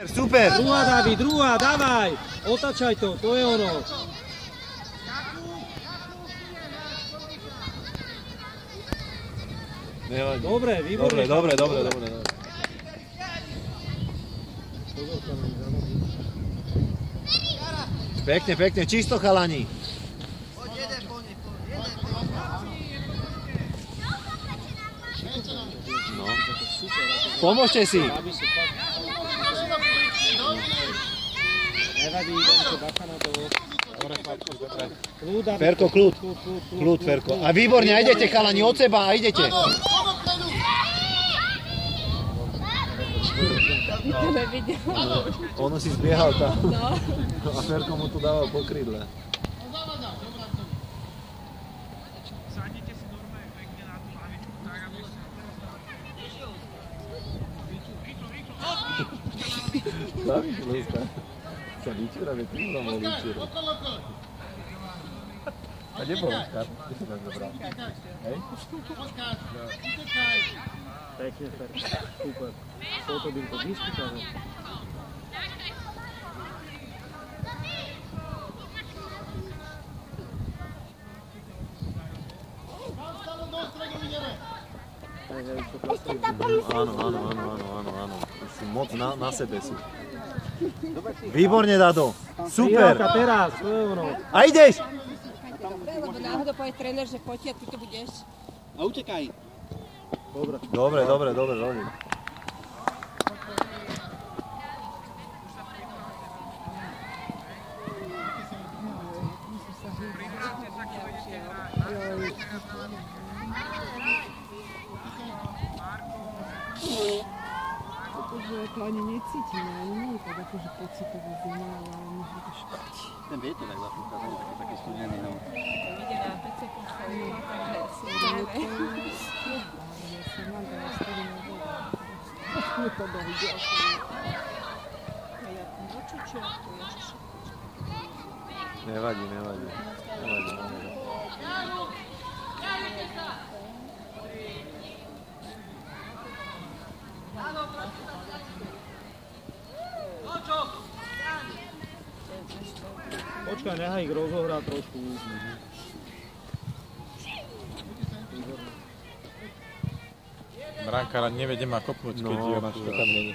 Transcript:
Super! Druhá, David, druhá, dávaj! Otačaj to, to je ono. Nevadí. Dobre, výborne. Dobre. Pekne, čisto chalani. No. Pomôžte si. Nevadí, bacha na to. Ferko, kľud, Ferko. A výborne, a idete chalani od seba, a idete. Ono si zbiehal tam. A Ferko mu tu dával po krídle. Sadnite si normálne pekne na tú lavičku, tak aby sa... Lavička. Sa vyčúra, veď tým bol vyčúra. A kde bol Oskar? Kde sa tam zabral? Hej? Pekne, Fer. Super. Toto by to vyskúšané. Áno. Si moc na sebe sú. Výborne, Dado. Super. Prijavka teraz, to je ono. A ideš! Lebo náhodou povie tréner, že poďte a ty to budeš. A utekaj. Dobre. Že to ani necítime, ani nie je tak akože pocitová zima, ale možno to špatí. Ten vietor tak zafúka, taký studený, no. Ide na pece postaviť, takže si ideme. Ja sa mám tam nastavené voda. Je to dojde. A ja tam dočučujem, to je čo. Nevadí. Počkaj, nechaj ich rozohrať trošku. Brankára nevede ma kopnúť, keď je ona tam není.